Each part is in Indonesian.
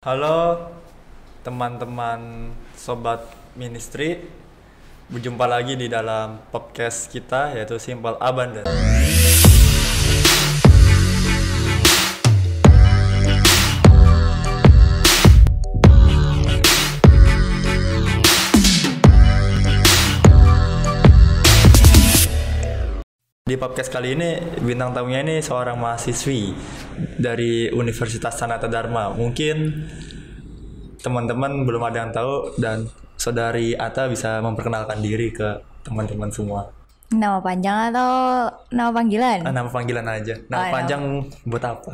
Halo teman-teman sobat ministry, berjumpa lagi di dalam podcast kita yaitu Simple Abundant. Di podcast kali ini bintang tamunya ini seorang mahasiswi dari Universitas Sanata Dharma. Mungkin teman-teman belum ada yang tahu dan saudari Ata bisa memperkenalkan diri ke teman-teman semua. Nama panjang atau nama panggilan? Nama panggilan aja. Nama panjang buat apa?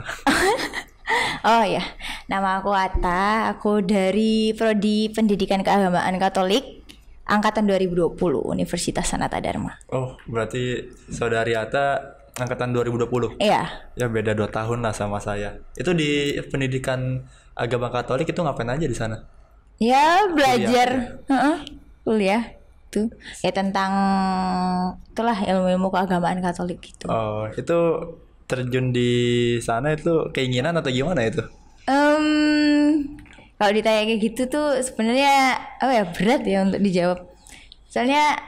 Oh ya, nama aku Ata. Aku dari Prodi Pendidikan Keagamaan Katolik angkatan 2020 Universitas Sanata Dharma. Oh, berarti saudari Ata angkatan 2020? Iya. Ya beda 2 tahun lah sama saya. Itu di pendidikan agama Katolik itu ngapain aja di sana? Ya belajar kuliah tuh ya tentang itulah ilmu-ilmu keagamaan Katolik gitu. Oh, itu terjun di sana itu keinginan atau gimana itu? Kalau ditanya kayak gitu tuh sebenarnya berat ya untuk dijawab. Soalnya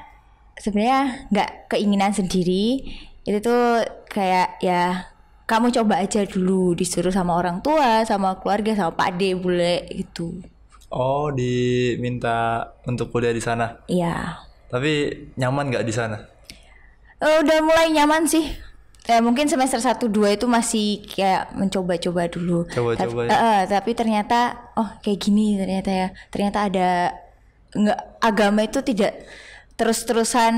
sebenarnya nggak keinginan sendiri, itu tuh kayak ya kamu coba aja dulu, disuruh sama orang tua, sama keluarga, sama Pak De bule gitu. Oh, diminta untuk kuliah di sana. Iya. Tapi nyaman nggak di sana? Udah mulai nyaman sih. Mungkin semester 1-2 itu masih kayak mencoba-coba dulu. Coba-coba ya. Tapi ternyata kayak gini ternyata ya. Ternyata ada agama itu tidak terus-terusan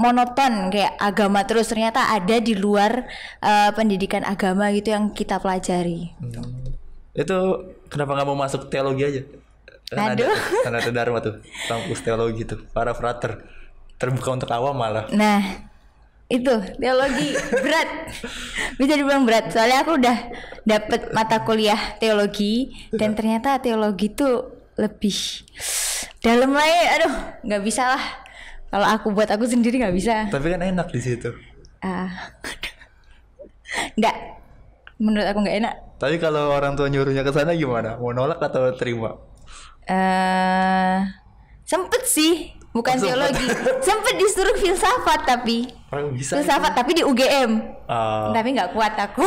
monoton kayak agama terus, ternyata ada di luar pendidikan agama gitu yang kita pelajari. Itu kenapa nggak mau masuk teologi aja? Kan Aduh. ada Dharma tuh, kampus teologi tuh, para frater terbuka untuk awam malah. Nah, itu teologi berat, bisa dibilang berat. Soalnya aku udah dapet mata kuliah teologi dan ternyata teologi tuh lebih dalam lah ya. Aduh, nggak bisa lah. Kalau aku sendiri nggak bisa. Tapi kan enak di situ. Nggak, menurut aku nggak enak. Tapi kalau orang tua nyuruhnya ke sana gimana? Mau nolak atau terima? Sempet sih, bukan teologi. Sempet disuruh filsafat tapi. Bisa filsafat itu? tapi di UGM. Tapi nggak kuat aku.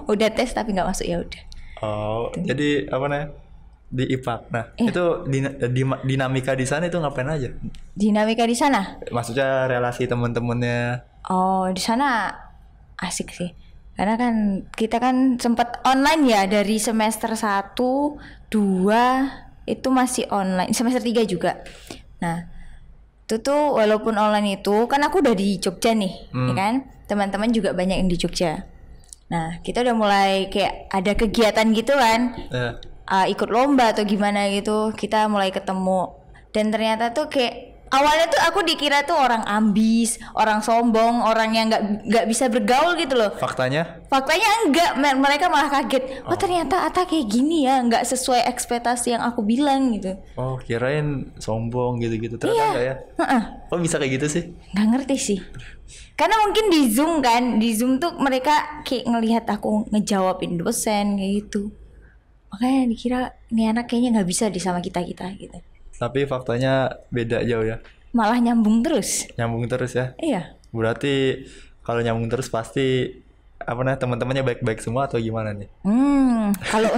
Udah tes tapi nggak masuk, ya udah. Oh, jadi apa namanya? Di IPAK. Nah, itu dinamika di sana itu ngapain aja? Dinamika di sana? Maksudnya relasi teman-temannya. Oh, di sana asik sih. Karena kan kita kan sempat online ya dari semester 1, 2 itu masih online, semester 3 juga. Nah, itu tuh walaupun online itu kan aku udah di Jogja nih, ya kan? Teman-teman juga banyak yang di Jogja. Nah, kita udah mulai kayak ada kegiatan gitu kan. Ikut lomba atau gimana gitu, kita mulai ketemu. Dan ternyata tuh kayak awalnya tuh aku dikira tuh orang ambis, orang sombong, orang yang nggak bisa bergaul gitu loh. Faktanya enggak, mereka malah kaget. Oh ternyata Ata kayak gini ya, nggak sesuai ekspektasi yang aku bilang gitu. Oh, kirain sombong gitu-gitu. Ternyata enggak ya? Kok bisa kayak gitu sih? Nggak ngerti sih. Karena mungkin di Zoom kan, di Zoom tuh mereka kayak ngelihat aku ngejawabin dosen kayak gitu. Makanya dikira ini anak kayaknya nggak bisa di sama kita gitu. Tapi faktanya beda jauh ya. Malah nyambung terus. Nyambung terus ya. Iya. Berarti kalau nyambung terus pasti teman-temannya baik-baik semua atau gimana nih? Kalau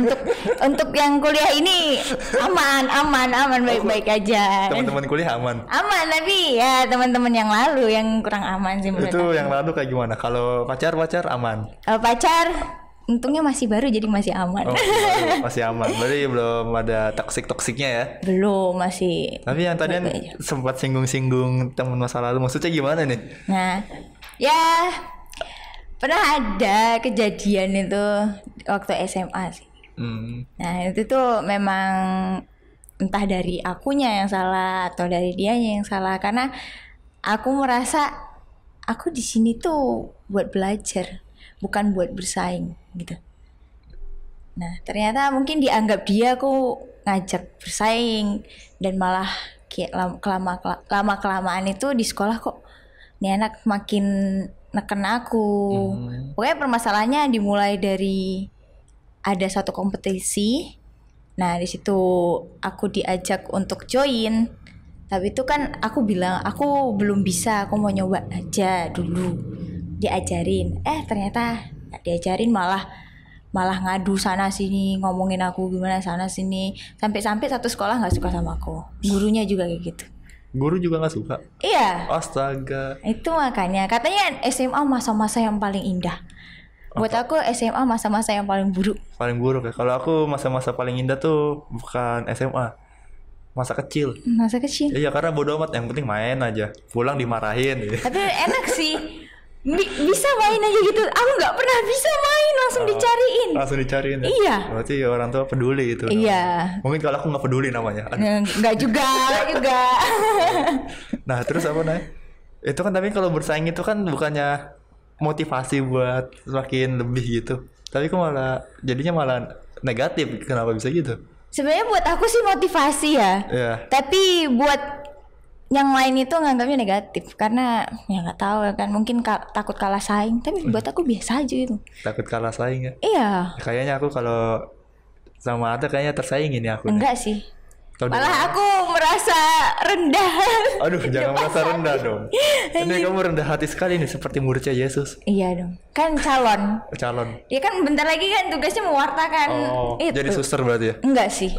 untuk yang kuliah ini aman baik-baik aja. Teman-teman kuliah aman. Aman, tapi ya teman-teman yang lalu yang kurang aman sih menurut Itu aku. yang lalu kayak gimana? Kalau pacar aman. Kalau pacar untungnya masih baru jadi masih aman. Oh, baru, masih aman. Berarti belum ada toksik-toksiknya ya? Belum, masih. Tapi yang tadi sempat singgung-singgung teman masa lalu, maksudnya gimana nih? Nah, ya pernah ada kejadian itu waktu SMA sih. Nah, itu tuh memang entah dari akunya yang salah atau dari dianya yang salah, karena aku merasa aku di sini tuh buat belajar, bukan buat bersaing gitu. Nah, ternyata mungkin dianggap dia aku ngajak bersaing, dan malah kayak lama-kelamaan itu di sekolah kok nih anak makin neken aku. Pokoknya permasalahannya dimulai dari ada satu kompetisi Nah di situ aku diajak untuk join. Tapi itu kan aku bilang aku belum bisa, aku mau nyoba aja dulu. Diajarin, ternyata gak diajarin, malah ngadu sana sini, ngomongin aku gimana sana sini, sampai satu sekolah nggak suka sama aku, gurunya juga kayak gitu. Guru juga nggak suka? Iya. Astaga. Itu makanya katanya SMA masa-masa yang paling indah. Buat aku SMA masa-masa yang paling buruk. Paling buruk ya. Kalau aku masa-masa paling indah tuh bukan SMA, masa kecil. Masa kecil. Iya, karena bodo amat, yang penting main aja. Pulang dimarahin. Tapi enak sih. Bisa main aja gitu. Aku nggak pernah bisa main, langsung dicariin. Langsung dicariin ya? Iya. Berarti orang tua peduli itu. Iya. Mungkin kalau aku nggak peduli namanya. Nggak juga. Nah terus apa nih? Itu kan tapi kalau bersaing itu kan bukannya motivasi buat semakin lebih gitu. Tapi kok malah jadinya malah negatif. Kenapa bisa gitu? Sebenarnya buat aku sih motivasi ya. Iya. Tapi buat yang lain itu nganggapnya negatif karena ya nggak tahu kan, mungkin takut kalah saing. Tapi buat aku biasa aja gitu. Takut kalah saing ya? Iya. Kayaknya aku kalau sama Ata kayaknya tersaingin ya aku. Enggak sih. Tau Malah aku merasa rendah. Aduh, jangan merasa rendah dong. Ini kamu rendah hati sekali nih, seperti muridnya Yesus. Iya dong. Kan calon. Ya kan bentar lagi kan tugasnya mewartakan itu. Jadi suster berarti ya? Enggak sih.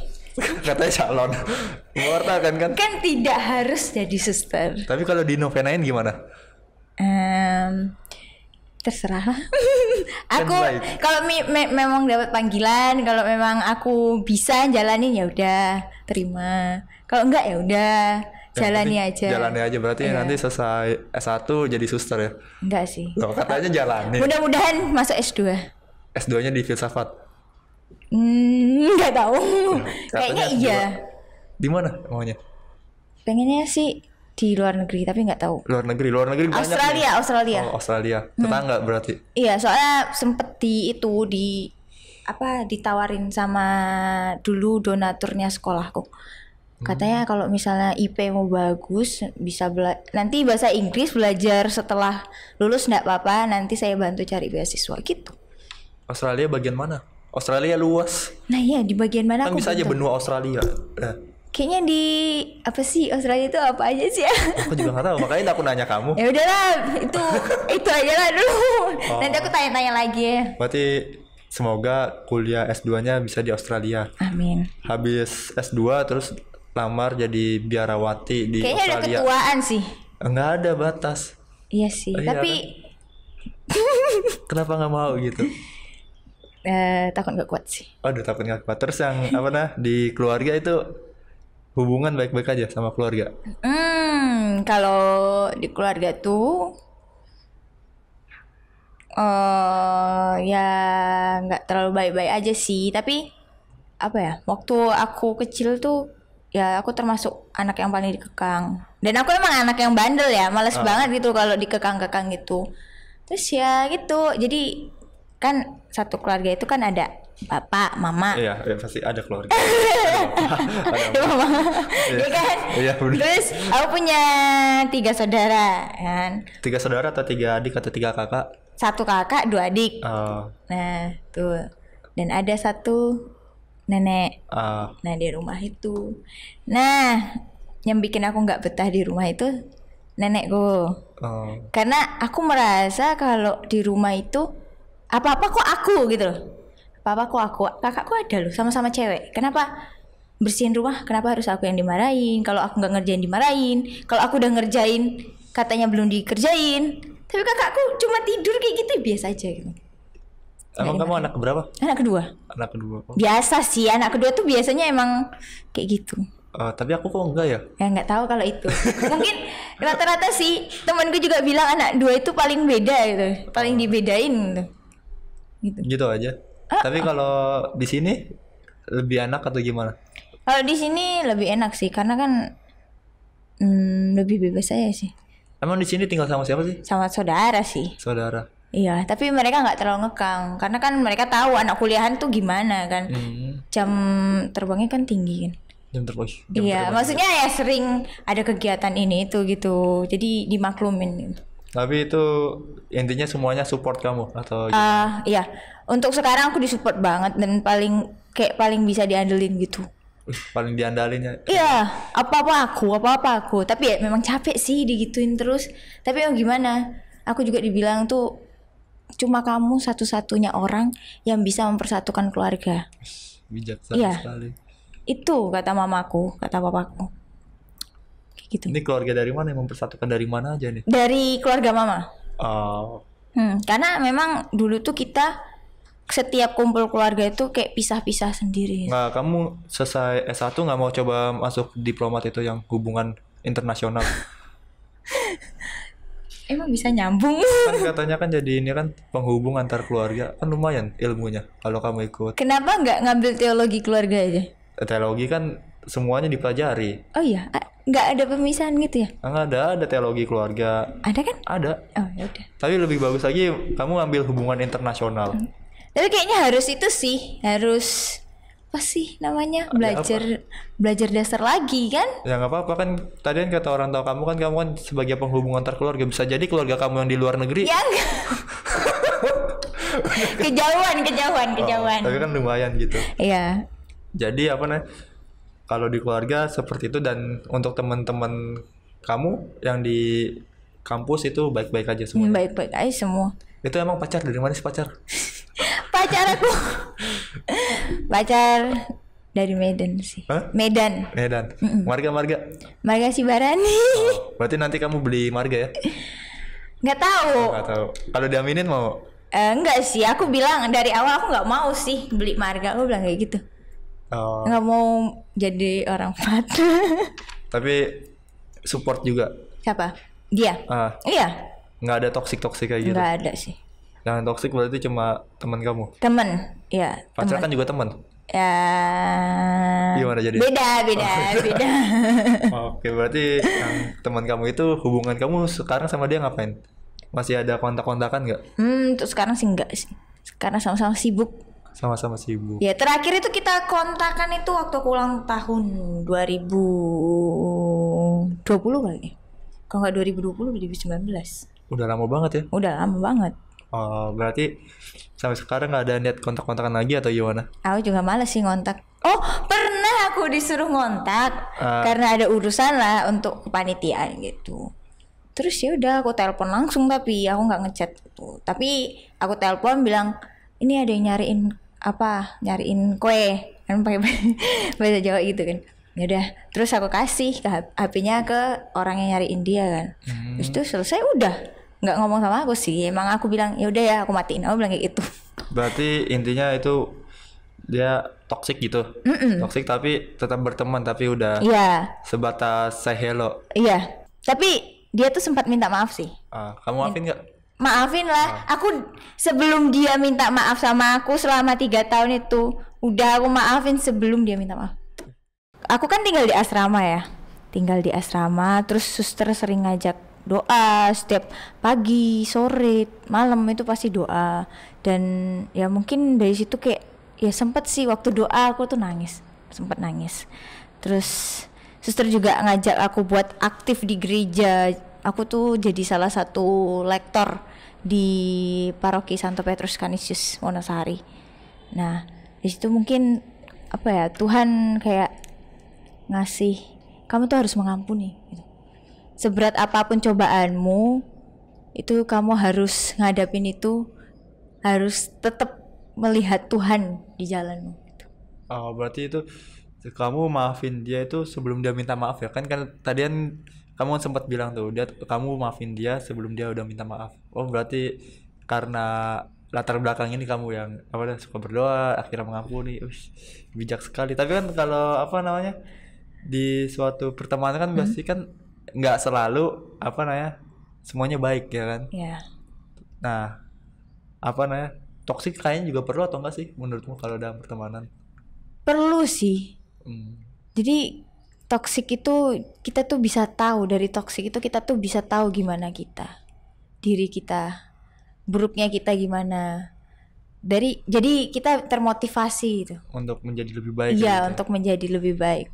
Katanya calon. Mewartakan kan? Kan tidak harus jadi suster. Tapi kalau dinovenain gimana? Terserah lah. Aku kalau memang dapat panggilan, kalau memang aku bisa jalanin ya udah terima. Kalau enggak ya udah jalani aja. Jalani aja berarti nanti selesai S1 jadi suster ya? Enggak sih. Loh, katanya jalani. Mudah-mudahan masuk S2. S2-nya di filsafat. Enggak tahu. Kayaknya iya. Di mana maunya? Pengennya sih di luar negeri, tapi nggak tahu. Luar negeri banyak Australia. Oh, Australia. Tetangga berarti. Iya, soalnya sempet ditawarin sama dulu donaturnya sekolahku. Katanya kalau misalnya IP mau bagus, bisa nanti bahasa Inggris belajar setelah lulus nggak apa-apa, nanti saya bantu cari beasiswa gitu. Australia bagian mana? Australia luas. Nah iya, di bagian mana kan aku bisa aja benua Australia. Kayaknya di apa sih Australia itu apa aja sih ya? Aku juga nggak tahu, makanya aku nanya kamu. Ya udahlah, itu aja lah dulu. Nanti aku tanya-tanya lagi ya. Berarti semoga kuliah S2-nya bisa di Australia. Amin. Habis S2 terus lamar jadi biarawati di kayaknya Australia. Kayaknya ada ketuaan sih. Enggak ada batas. Iya sih, tapi kan? Kenapa nggak mau gitu? Takut nggak kuat sih. Aduh, takut nggak kuat. Terus yang di keluarga itu hubungan baik-baik aja sama keluarga? Kalau di keluarga tuh ya nggak terlalu baik-baik aja sih. Tapi apa ya, waktu aku kecil tuh ya aku termasuk anak yang paling dikekang. Dan aku emang anak yang bandel ya, males banget gitu kalau dikekang-kekang gitu. Terus ya gitu, jadi kan satu keluarga itu kan ada bapak, mama. Iya, pasti ada keluarga. ada mama. Iya kan? Iya, terus aku punya 3 saudara kan. 3 saudara atau 3 adik atau 3 kakak? 1 kakak, 2 adik. Nah, tuh. Dan ada 1 nenek. Nah, di rumah itu. Nah, yang bikin aku nggak betah di rumah itu nenekku. Karena aku merasa kalau di rumah itu apa-apa kok aku gitu loh. Apa-apa kok aku. Kakakku ada loh, sama-sama cewek. Kenapa bersihin rumah? Kenapa harus aku yang dimarahin? Kalau aku nggak ngerjain dimarahin. Kalau aku udah ngerjain katanya belum dikerjain. Tapi kakakku cuma tidur kayak gitu, biasa aja gitu. Emang kamu anak berapa? Anak kedua. Anak kedua. Biasa sih, anak kedua tuh biasanya emang kayak gitu. Tapi aku kok enggak ya? Ya nggak tahu kalau itu. Mungkin rata-rata sih temanku juga bilang anak 2 itu paling beda gitu, paling dibedain gitu. Gitu aja. Tapi kalau di sini lebih enak atau gimana? Kalau di sini lebih enak sih, karena kan lebih bebas aja sih. Emang di sini tinggal sama siapa sih? Sama saudara sih. Saudara. Iya, tapi mereka nggak terlalu ngekang, karena kan mereka tahu anak kuliahan tuh gimana kan. Jam terbangnya kan tinggi kan. Jam terbang. Iya, maksudnya ya sering ada kegiatan ini itu gitu, jadi dimaklumin gitu. Tapi itu intinya semuanya support kamu atau iya, untuk sekarang aku disupport banget, dan paling kayak paling bisa diandelin gitu. Paling diandalinnya. Iya, apa-apa aku. Tapi ya memang capek sih digituin terus. Tapi mau gimana? Aku juga dibilang tuh cuma kamu satu-satunya orang yang bisa mempersatukan keluarga. Bijaksana Iya. sekali. Itu kata mamaku, kata papaku. Kayak gitu. Ini keluarga dari mana yang mempersatukan dari mana aja nih? Dari keluarga mama. Oh, Karena memang dulu tuh kita setiap kumpul keluarga itu kayak pisah-pisah sendiri. nggak, kamu selesai S1 nggak mau coba masuk diplomat itu yang hubungan internasional? Emang bisa nyambung? Kan katanya kan jadi ini kan penghubung antar keluarga, kan lumayan ilmunya kalau kamu ikut. Kenapa nggak ngambil teologi keluarga aja? Teologi kan semuanya dipelajari. Oh iya, nggak ada pemisahan gitu ya? Nggak ada teologi keluarga. Ada kan? Ada. Oh ya udah. Tapi lebih bagus lagi kamu ambil hubungan internasional. Tapi kayaknya harus itu sih, harus apa sih namanya, belajar dasar lagi kan? Ya nggak apa-apa kan. Tadi kan kata orang tua kamu kan sebagai penghubung antar keluarga, bisa jadi keluarga kamu yang di luar negeri. Ya enggak. kejauhan. Tapi kan lumayan gitu. Iya. Jadi apa nih? Kalau di keluarga seperti itu, dan untuk teman-teman kamu yang di kampus itu baik-baik aja semua. Baik-baik aja semua. Itu emang pacar dari mana sih pacar? Pacar aku. Pacar dari Medan sih. Hah? Medan. Medan. Marga. Marga Sibarani. Berarti nanti kamu beli marga ya? Nggak tahu. Nggak tahu. Kalau diaminin mau? Enggak sih, aku bilang dari awal aku nggak mau sih beli marga. Aku bilang kayak gitu. Oh, Nggak mau jadi orang fat. tapi support juga. Siapa? Dia. Ah, Iya. nggak ada toksik kayak gitu. Nggak ada sih. Yang toksik berarti cuma teman kamu. Temen. Ya. Pacar Temen. kan juga teman. Ya. Gimana jadi? Beda. Oke, berarti yang teman kamu itu hubungan kamu sekarang sama dia ngapain? Masih ada kontak-kontakan nggak? Untuk sekarang sih enggak sih. Sekarang sama-sama sibuk. Sama-sama sibuk. Ya terakhir itu kita kontakan itu waktu aku ulang tahun 2020 kali. Kalau nggak 2020, 2019. Udah lama banget ya? Udah lama banget. Oh, berarti sampai sekarang nggak ada niat kontak-kontakan lagi atau gimana? Aku juga males sih ngontak. Oh, pernah aku disuruh ngontak karena ada urusan lah untuk kepanitiaan gitu. Terus ya udah aku telepon langsung, tapi aku nggak ngechat gitu. Tapi aku telepon bilang ini ada yang nyariin kue kan pakai bahasa Jawa gitu kan. Ya udah, terus aku kasih ke HP-nya ke orang yang nyariin dia kan. Terus itu selesai udah. Nggak ngomong sama aku sih. Emang aku bilang ya udah ya aku matiin. Aku bilang kayak gitu. Berarti intinya itu dia toksik gitu. Toksik tapi tetap berteman, tapi udah Iya. sebatas say hello. Iya. Tapi dia tuh sempat minta maaf sih. Kamu maafin nggak? Maafin lah. Aku sebelum dia minta maaf sama aku selama 3 tahun itu, udah aku maafin sebelum dia minta maaf. Aku kan tinggal di asrama ya. Tinggal di asrama, terus suster sering ngajak doa setiap pagi, sore, malam itu pasti doa. Dan ya mungkin dari situ kayak ya sempet sih waktu doa aku tuh nangis. Sempet nangis. Terus suster juga ngajak aku buat aktif di gereja. Aku tuh jadi salah satu lektor di paroki Santo Petrus Canisius Wonosari. Nah, di situ mungkin apa ya, Tuhan kayak ngasih kamu tuh harus mengampuni gitu. Seberat apapun cobaanmu, itu kamu harus ngadapin itu, harus tetap melihat Tuhan di jalanmu gitu. Berarti itu kamu maafin dia itu sebelum dia minta maaf ya? Kan tadi kan kamu sempat bilang tuh kamu maafin dia sebelum dia udah minta maaf. Oh, berarti karena latar belakang ini kamu yang suka berdoa akhirnya mengampuni. Bijak sekali. Tapi kan kalau di suatu pertemanan kan pasti kan nggak selalu semuanya baik ya kan. Ya. Nah, toksik kayaknya juga perlu atau enggak sih menurutmu kalau dalam pertemanan? Perlu sih. Jadi toksik itu kita tuh bisa tahu, dari toksik itu kita tuh bisa tahu gimana kita, diri kita, buruknya kita gimana. Jadi kita termotivasi gitu. Untuk menjadi lebih baik. Iya, untuk menjadi lebih baik.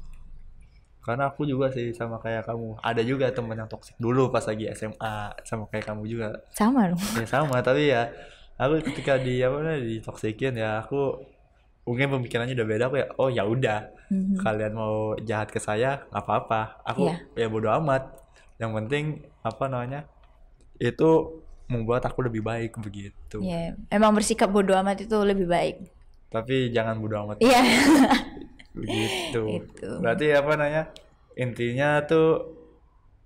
Karena aku juga sih sama kayak kamu. Ada juga teman yang toksik dulu pas lagi SMA, sama kayak kamu juga. Sama dong. Ya sama, tapi ya aku ketika ditoksikin ya aku mungkin pemikirannya udah beda, aku ya oh ya udah, kalian mau jahat ke saya nggak apa-apa, aku Iya. ya bodo amat, yang penting apa namanya itu membuat aku lebih baik begitu. Ya, emang bersikap bodoh amat itu lebih baik. Tapi jangan bodo amat Iya. begitu. Itu. Berarti apa namanya intinya tuh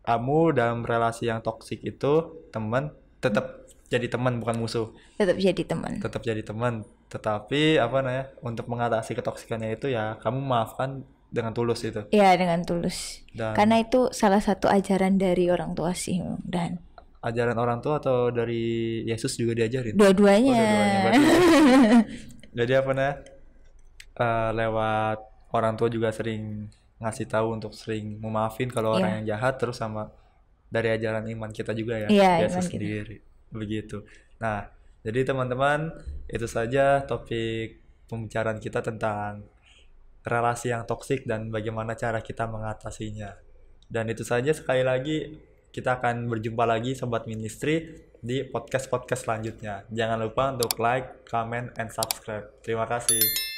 kamu dalam relasi yang toksik itu teman tetap jadi teman bukan musuh, Tetap jadi teman. tetap jadi teman, tetapi apa namanya untuk mengatasi ketoksikannya itu ya kamu maafkan dengan tulus itu. Ya, dengan tulus. Dan Karena itu salah satu ajaran dari orang tua sih, dan ajaran orang tua atau dari Yesus juga diajarin. dua-duanya. Oh, dua-duanya berarti. Jadi apa namanya lewat orang tua juga sering ngasih tahu untuk sering memaafin kalau orang yang jahat, terus sama dari ajaran iman kita juga ya, Iya, Yesus iman kita. sendiri begitu. Nah, jadi teman-teman itu saja topik pembicaraan kita tentang relasi yang toksik dan bagaimana cara kita mengatasinya. Dan itu saja, sekali lagi kita akan berjumpa lagi Sobat Ministry di podcast-podcast selanjutnya. Jangan lupa untuk like, comment, and subscribe. Terima kasih.